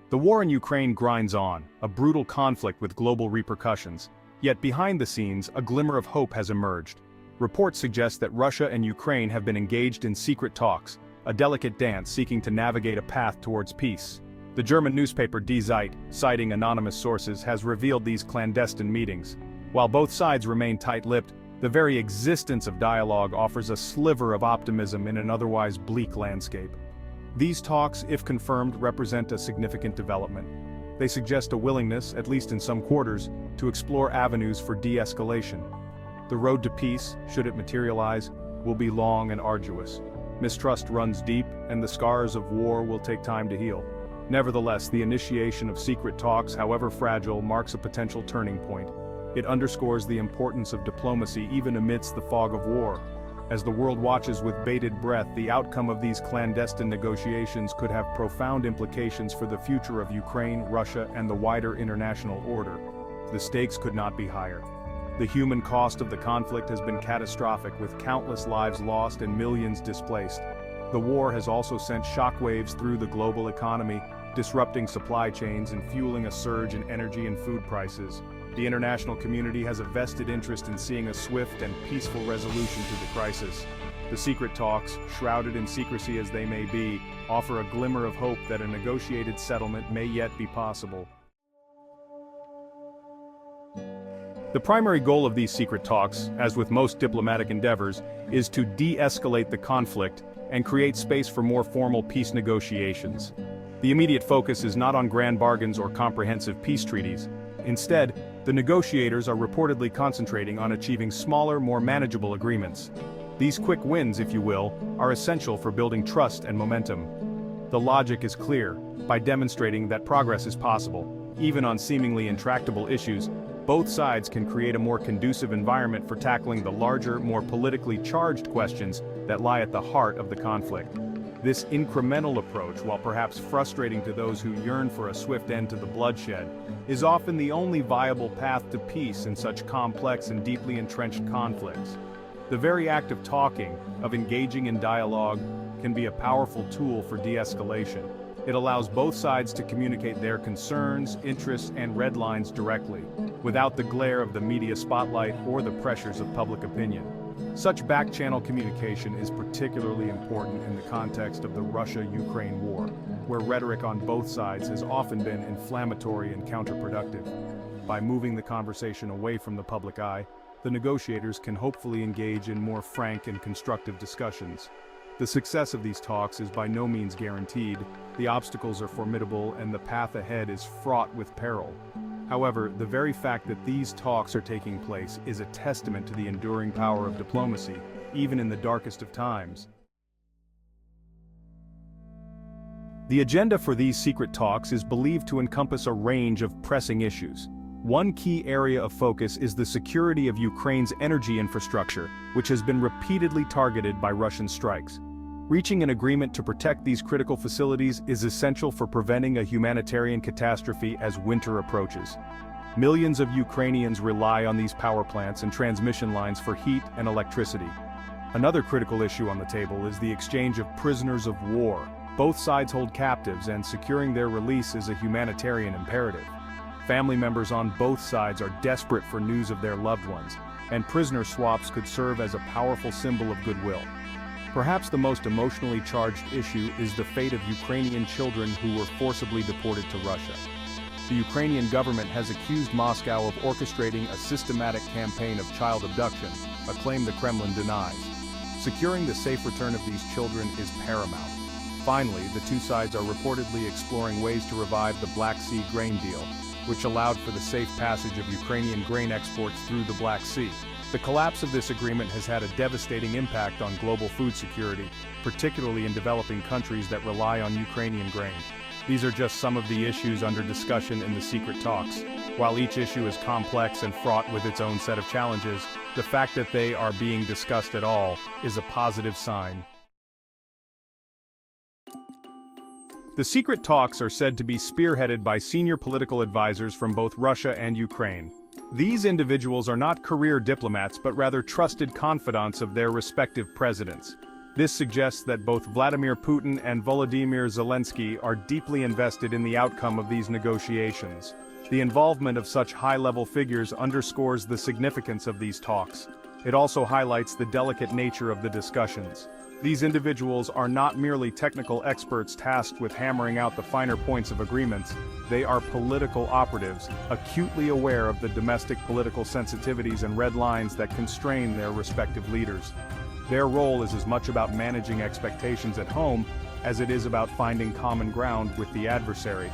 The war in Ukraine grinds on, a brutal conflict with global repercussions. Yet behind the scenes, a glimmer of hope has emerged. Reports suggest that Russia and Ukraine have been engaged in secret talks, a delicate dance seeking to navigate a path towards peace. The German newspaper Die Zeit, citing anonymous sources, has revealed these clandestine meetings. While both sides remain tight-lipped, the very existence of dialogue offers a sliver of optimism in an otherwise bleak landscape. These talks, if confirmed, represent a significant development. They suggest a willingness, at least in some quarters, to explore avenues for de-escalation. The road to peace, should it materialize, will be long and arduous. Mistrust runs deep, and the scars of war will take time to heal. Nevertheless, the initiation of secret talks, however fragile, marks a potential turning point. It underscores the importance of diplomacy even amidst the fog of war. As the world watches with bated breath, the outcome of these clandestine negotiations could have profound implications for the future of Ukraine, Russia, and the wider international order. The stakes could not be higher. The human cost of the conflict has been catastrophic, with countless lives lost and millions displaced. The war has also sent shockwaves through the global economy, disrupting supply chains and fueling a surge in energy and food prices. The international community has a vested interest in seeing a swift and peaceful resolution to the crisis. The secret talks, shrouded in secrecy as they may be, offer a glimmer of hope that a negotiated settlement may yet be possible. The primary goal of these secret talks, as with most diplomatic endeavors, is to de-escalate the conflict and create space for more formal peace negotiations. The immediate focus is not on grand bargains or comprehensive peace treaties. Instead, the negotiators are reportedly concentrating on achieving smaller, more manageable agreements. These quick wins, if you will, are essential for building trust and momentum. The logic is clear. By demonstrating that progress is possible, even on seemingly intractable issues, both sides can create a more conducive environment for tackling the larger, more politically charged questions that lie at the heart of the conflict. This incremental approach, while perhaps frustrating to those who yearn for a swift end to the bloodshed, is often the only viable path to peace in such complex and deeply entrenched conflicts. The very act of talking, of engaging in dialogue, can be a powerful tool for de-escalation. It allows both sides to communicate their concerns, interests, and red lines directly, without the glare of the media spotlight or the pressures of public opinion. Such back-channel communication is particularly important in the context of the Russia-Ukraine war, where rhetoric on both sides has often been inflammatory and counterproductive. By moving the conversation away from the public eye, the negotiators can hopefully engage in more frank and constructive discussions. The success of these talks is by no means guaranteed. The obstacles are formidable and the path ahead is fraught with peril. However, the very fact that these talks are taking place is a testament to the enduring power of diplomacy, even in the darkest of times. The agenda for these secret talks is believed to encompass a range of pressing issues. One key area of focus is the security of Ukraine's energy infrastructure, which has been repeatedly targeted by Russian strikes. Reaching an agreement to protect these critical facilities is essential for preventing a humanitarian catastrophe as winter approaches. Millions of Ukrainians rely on these power plants and transmission lines for heat and electricity. Another critical issue on the table is the exchange of prisoners of war. Both sides hold captives, and securing their release is a humanitarian imperative. Family members on both sides are desperate for news of their loved ones, and prisoner swaps could serve as a powerful symbol of goodwill. Perhaps the most emotionally charged issue is the fate of Ukrainian children who were forcibly deported to Russia. The Ukrainian government has accused Moscow of orchestrating a systematic campaign of child abduction, a claim the Kremlin denies. Securing the safe return of these children is paramount. Finally, the two sides are reportedly exploring ways to revive the Black Sea grain deal, which allowed for the safe passage of Ukrainian grain exports through the Black Sea. The collapse of this agreement has had a devastating impact on global food security, particularly in developing countries that rely on Ukrainian grain. These are just some of the issues under discussion in the secret talks. While each issue is complex and fraught with its own set of challenges, the fact that they are being discussed at all is a positive sign. The secret talks are said to be spearheaded by senior political advisors from both Russia and Ukraine. These individuals are not career diplomats but rather trusted confidants of their respective presidents. This suggests that both Vladimir Putin and Volodymyr Zelensky are deeply invested in the outcome of these negotiations. The involvement of such high-level figures underscores the significance of these talks. It also highlights the delicate nature of the discussions. These individuals are not merely technical experts tasked with hammering out the finer points of agreements. They are political operatives, acutely aware of the domestic political sensitivities and red lines that constrain their respective leaders. Their role is as much about managing expectations at home as it is about finding common ground with the adversary.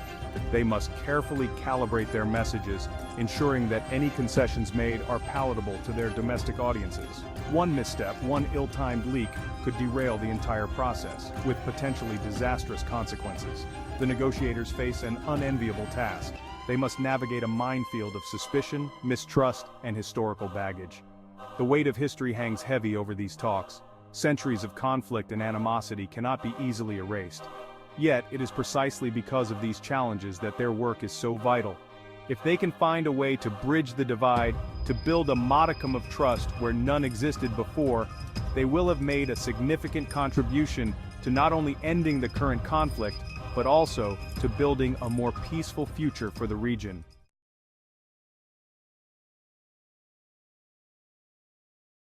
They must carefully calibrate their messages, ensuring that any concessions made are palatable to their domestic audiences. One misstep, one ill-timed leak, could derail the entire process, with potentially disastrous consequences. The negotiators face an unenviable task. They must navigate a minefield of suspicion, mistrust, and historical baggage. The weight of history hangs heavy over these talks. Centuries of conflict and animosity cannot be easily erased. Yet, it is precisely because of these challenges that their work is so vital. If they can find a way to bridge the divide, to build a modicum of trust where none existed before, they will have made a significant contribution to not only ending the current conflict, but also to building a more peaceful future for the region.